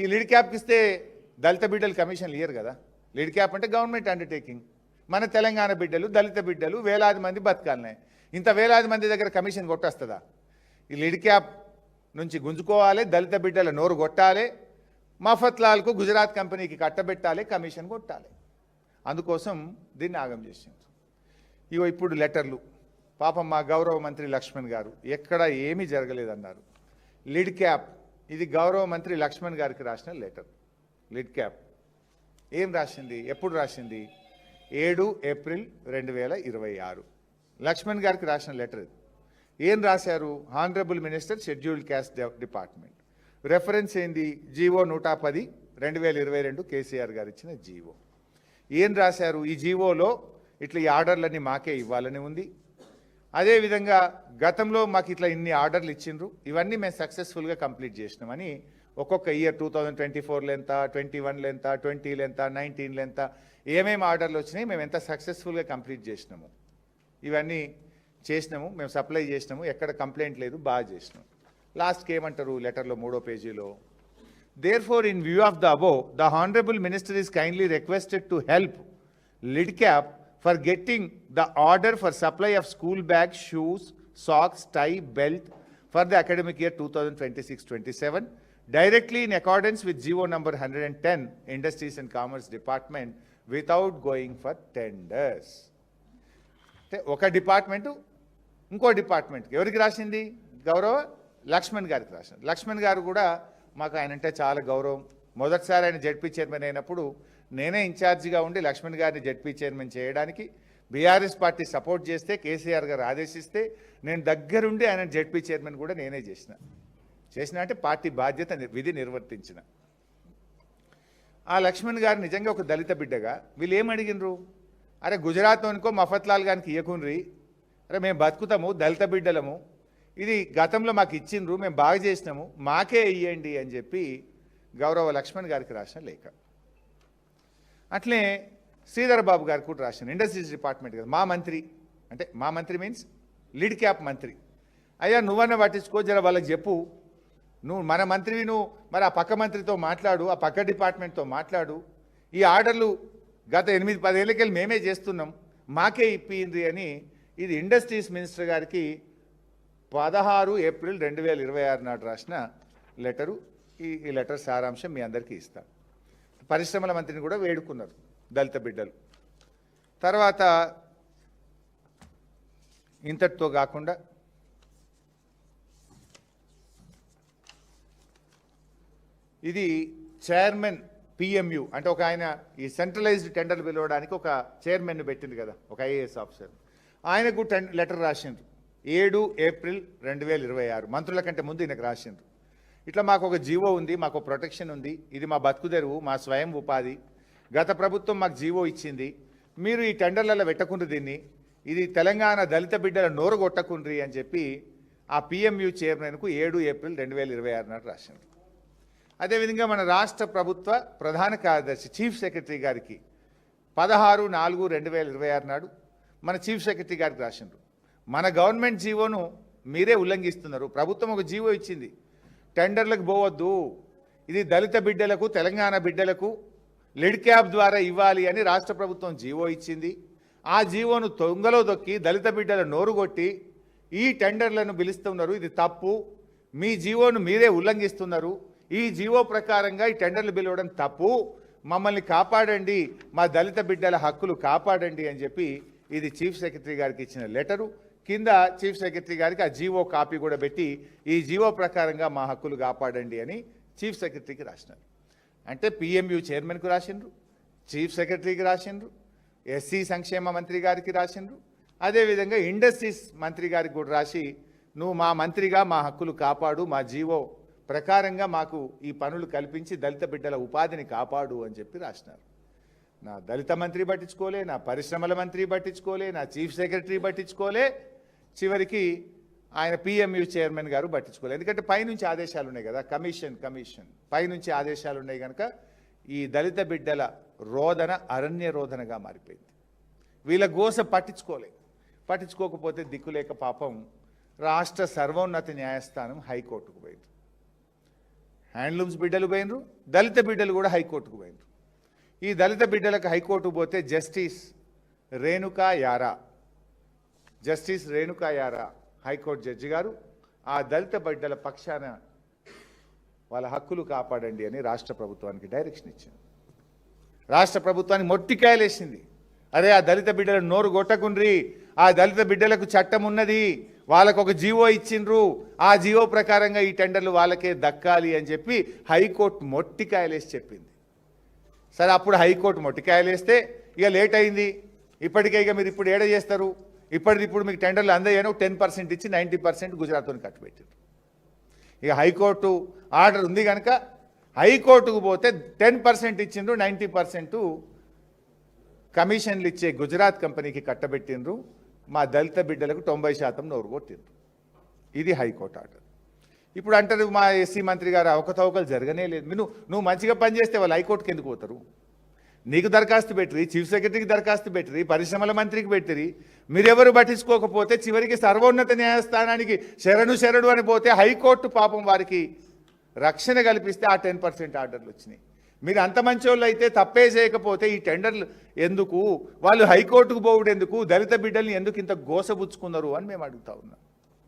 ఈ లిడ్ క్యాప్కి ఇస్తే దళిత బిడ్డలు కమిషన్లు ఇయ్యరు కదా. లిడ్ క్యాప్ అంటే గవర్నమెంట్ అండర్టేకింగ్. మన తెలంగాణ బిడ్డలు, దళిత బిడ్డలు వేలాది మంది బతకాలనే. ఇంత వేలాది మంది దగ్గర కమిషన్ కొట్టేస్తుందా? ఈ లిడ్ క్యాప్ నుంచి గుంజుకోవాలి, దళిత బిడ్డల నోరు కొట్టాలి, మఫత్లాల్కు గుజరాత్ కంపెనీకి కట్టబెట్టాలి, కమిషన్ కొట్టాలి. అందుకోసం దీన్ని ఆగం చేసింది. ఇగో ఇప్పుడు లెటర్లు. పాపం మా గౌరవ మంత్రి లక్ష్మణ్ గారు ఎక్కడ ఏమీ జరగలేదన్నారు. లిడ్ క్యాప్ ఇది గౌరవ మంత్రి లక్ష్మణ్ గారికి రాసిన లెటర్. లిడ్ క్యాప్ ఏం రాసింది, ఎప్పుడు రాసింది? 7 ఏప్రిల్ 2026 లక్ష్మణ్ గారికి రాసిన లెటర్ ఇది. ఏం రాశారు? Honourable minister scheduled caste department. Reference ఏంది? జీవో 110 2022 కేసీఆర్ గారు ఇచ్చిన జీవో. ఏం రాశారు? ఈ జీవోలో ఇట్లా ఈ ఆర్డర్లన్నీ మాకే ఇవ్వాలని ఉంది. అదేవిధంగా గతంలో మాకు ఇట్లా ఇన్ని ఆర్డర్లు ఇచ్చిండ్రు, ఇవన్నీ మేము సక్సెస్ఫుల్గా కంప్లీట్ చేసినామని ఒక్కొక్క ఇయర్ 2024లో ఎంత, 21లో ఎంత, 20లో ఎంత, 19లో ఎంత, ఏమేమి ఆర్డర్లు వచ్చినాయి, మేము ఎంత సక్సెస్ఫుల్గా కంప్లీట్ చేసినాము, ఇవన్నీ చేసినాము, మేము సప్లై చేసినాము, ఎక్కడ కంప్లైంట్ లేదు, బాగా చేసినాం. లాస్ట్కి ఏమంటారు లెటర్లో 3వ పేజీలో? Therefore, in view of the above, the Honorable Minister is kindly requested to help LIDCAP for getting the order for supply of school bags, shoes, socks, tie, belt for the academic year 2026-27 directly in accordance with GO number 110, Industries and Commerce Department, without going for tenders. ఒక department ఇంకో డిపార్ట్మెంట్కి ఎవరికి రాసింది? గౌరవ లక్ష్మణ్ గారికి రాసింది. లక్ష్మణ్ గారు కూడా మాకు ఆయన అంటే చాలా గౌరవం. మొదటిసారి ఆయన జడ్పీ చైర్మన్ అయినప్పుడు నేనే ఇన్ఛార్జిగా ఉండి లక్ష్మణ్ గారిని జడ్పీ చైర్మన్ చేయడానికి బీఆర్ఎస్ పార్టీ సపోర్ట్ చేస్తే, కేసీఆర్ గారు ఆదేశిస్తే నేను దగ్గరుండి ఆయన జడ్పీ చైర్మన్ కూడా నేనే చేసిన అంటే పార్టీ బాధ్యత విధి నిర్వర్తించిన. ఆ లక్ష్మణ్ గారు నిజంగా ఒక దళిత బిడ్డగా వీళ్ళు ఏమడిగినరు? అరే గుజరాత్లోనికో మఫత్లాల్ గారికి ఇయ్యకుండ్రి, అరే మేము బతుకుతాము, దళిత బిడ్డలము, ఇది గతంలో మాకు ఇచ్చిండ్రు, మేము బాగా చేసినాము, మాకే ఇయ్యండి అని చెప్పి గౌరవ లక్ష్మణ్ గారికి రాసిన లేఖ. అట్లే శ్రీధర్ బాబు గారికి కూడా రాసిన, ఇండస్ట్రీస్ డిపార్ట్మెంట్ కదా, మా మంత్రి, అంటే మా మంత్రి మీన్స్ లిడ్ క్యాప్ మంత్రి. అయ్యా నువ్వన్నా పట్టించుకో, జర వాళ్ళకి చెప్పు, నువ్వు మన మంత్రివి, నువ్వు మరి ఆ పక్క మంత్రితో మాట్లాడు, ఆ పక్క డిపార్ట్మెంట్తో మాట్లాడు, ఈ ఆర్డర్లు గత 8-10 ఏళ్ళకెళ్ళి మేమే చేస్తున్నాం, మాకే ఇప్పింది అని. ఇది ఇండస్ట్రీస్ మినిస్టర్ గారికి 16 ఏప్రిల్ 2026 నాడు రాసిన లెటరు. ఈ లెటర్ సారాంశం మీ అందరికీ ఇస్తాను. పరిశ్రమల మంత్రిని కూడా వేడుకున్నారు దళిత బిడ్డలు. తర్వాత ఇంతటితో కాకుండా ఇది చైర్మన్ పిఎంయు అంటే ఒక ఆయన ఈ సెంట్రలైజ్డ్ టెండర్లు పిలవడానికి ఒక చైర్మన్ పెట్టింది కదా, ఒక ఐఏఎస్ ఆఫీసర్. ఆయనకు లెటర్ రాసిండ్రు 7 ఏప్రిల్ 2026 మంత్రుల కంటే ముందు ఈయనకు రాసిండ్రు. ఇట్లా మాకు ఒక జీవో ఉంది, మాకు ప్రొటెక్షన్ ఉంది, ఇది మా బతుకు తెరువు, మా స్వయం ఉపాధి, గత ప్రభుత్వం మాకు జీవో ఇచ్చింది, మీరు ఈ టెండర్లలో పెట్టకుండ్రి దీన్ని, ఇది తెలంగాణ దళిత బిడ్డల నోరు కొట్టకుండ్రి అని చెప్పి ఆ పిఎంయు చైర్మన్కు 7 ఏప్రిల్ 2026 నాడు రాసిండ్రు. అదేవిధంగా మన రాష్ట్ర ప్రభుత్వ ప్రధాన కార్యదర్శి చీఫ్ సెక్రటరీ గారికి 16/4/2026 నాడు మన చీఫ్ సెక్రటరీ గారికి రాసిండ్రు, మన గవర్నమెంట్ జీవోను మీరే ఉల్లంఘిస్తున్నారు, ప్రభుత్వం ఒక జీవో ఇచ్చింది, టెండర్లకు పోవద్దు, ఇది దళిత బిడ్డలకు, తెలంగాణ బిడ్డలకు లిడ్ క్యాప్ ద్వారా ఇవ్వాలి అని రాష్ట్ర ప్రభుత్వం జీవో ఇచ్చింది. ఆ జీవోను తొంగలో దొక్కి దళిత బిడ్డల నోరు కొట్టి ఈ టెండర్లను పిలుస్తున్నారు, ఇది తప్పు, మీ జీవోను మీరే ఉల్లంఘిస్తున్నారు, ఈ జీవో ప్రకారంగా ఈ టెండర్లు పిలవడం తప్పు, మమ్మల్ని కాపాడండి, మా దళిత బిడ్డల హక్కులు కాపాడండి అని చెప్పి ఇది చీఫ్ సెక్రటరీ గారికి ఇచ్చిన లెటరు. కింద చీఫ్ సెక్రటరీ గారికి ఆ జీవో కాపీ కూడా పెట్టి ఈ జీవో ప్రకారంగా మా హక్కులు కాపాడండి అని చీఫ్ సెక్రటరీకి రాసినారు. అంటే పిఎంయు చైర్మన్కు రాసిండ్రు, చీఫ్ సెక్రటరీకి రాసిండ్రు, ఎస్సీ సంక్షేమ మంత్రి గారికి రాసిండ్రు, అదేవిధంగా ఇండస్ట్రీస్ మంత్రి గారికి కూడా రాసి నువ్వు మా మంత్రిగా మా హక్కులు కాపాడు, మా జీవో ప్రకారంగా మాకు ఈ పనులు కల్పించి దళిత బిడ్డల ఉపాధిని కాపాడు అని చెప్పి రాసినారు. నా దళిత మంత్రి పట్టించుకోలే, నా పరిశ్రమల మంత్రి పట్టించుకోలే, నా చీఫ్ సెక్రటరీ పట్టించుకోలే, చివరికి ఆయన పిఎంయు చైర్మన్ గారు పట్టించుకోలే. ఎందుకంటే పైనుంచి ఆదేశాలు ఉన్నాయి కదా, కమిషన్ పైనుంచి ఆదేశాలు ఉన్నాయి కనుక ఈ దళిత బిడ్డల రోదన అరణ్య రోదనగా మారిపోయింది. వీళ్ళ గోస పట్టించుకోకపోతే దిక్కులేక పాపం రాష్ట్ర సర్వోన్నత న్యాయస్థానం హైకోర్టుకు పోయింది. హ్యాండ్లూమ్స్ బిడ్డలు పోయినరు, దళిత బిడ్డలు కూడా హైకోర్టుకు పోయినరు. ఈ దళిత బిడ్డలకు హైకోర్టుకు పోతే జస్టిస్ రేణుకా యారా హైకోర్టు జడ్జి గారు ఆ దళిత బిడ్డల పక్షాన వాళ్ళ హక్కులు కాపాడండి అని రాష్ట్ర ప్రభుత్వానికి డైరెక్షన్ ఇచ్చింది. రాష్ట్ర ప్రభుత్వానికి మొట్టికాయలేసింది. అరే ఆ దళిత బిడ్డలను నోరు కొట్టకుండ్రి, ఆ దళిత బిడ్డలకు చట్టం ఉన్నది, వాళ్ళకు ఒక జీవో ఇచ్చిండ్రు, ఆ జీవో ప్రకారంగా ఈ టెండర్లు వాళ్ళకే దక్కాలి అని చెప్పి హైకోర్టు మొట్టికాయలేసి చెప్పింది. సరే అప్పుడు హైకోర్టు మొట్టికాయలేస్తే ఇక లేట్ అయింది. ఇప్పటికే ఇక మీరు ఇప్పుడు ఏడ చేస్తారు, ఇప్పుడు మీకు టెండర్లు అందయ్యాను 10% ఇచ్చి 90% గుజరాత్తో కట్టుబెట్టారు. ఇక హైకోర్టు ఆర్డర్ ఉంది కనుక హైకోర్టుకు పోతే 10% ఇచ్చిండ్రు, 90% కమిషన్లు ఇచ్చే గుజరాత్ కంపెనీకి కట్టబెట్టిండ్రు. మా దళిత బిడ్డలకు 90% నోరు కొట్టిండ్రు. ఇది హైకోర్టు ఆర్డర్. ఇప్పుడు అంటారు మా ఎస్సీ మంత్రి గారు అవకతవకలు జరగనే లేదు. నువ్వు మంచిగా పనిచేస్తే వాళ్ళు హైకోర్టుకి ఎందుకు పోతారు? నీకు దరఖాస్తు పెట్టిరి, చీఫ్ సెక్రటరీకి దరఖాస్తు పెట్టిరి, పరిశ్రమల మంత్రికి పెట్టిరి, మీరెవరు పట్టించుకోకపోతే చివరికి సర్వోన్నత న్యాయస్థానానికి శరణు అని పోతే హైకోర్టు పాపం వారికి రక్షణ కల్పిస్తే ఆ 10% ఆర్డర్లు వచ్చినాయి. మీరు అంత మంచోళ్ళు అయితే తప్పే చేయకపోతే ఈ టెండర్లు ఎందుకు, వాళ్ళు హైకోర్టుకు పోవుడు ఎందుకు, దళిత బిడ్డల్ని ఎందుకు ఇంత గోసబుచ్చుకున్నారు అని మేము అడుగుతా ఉన్నాం.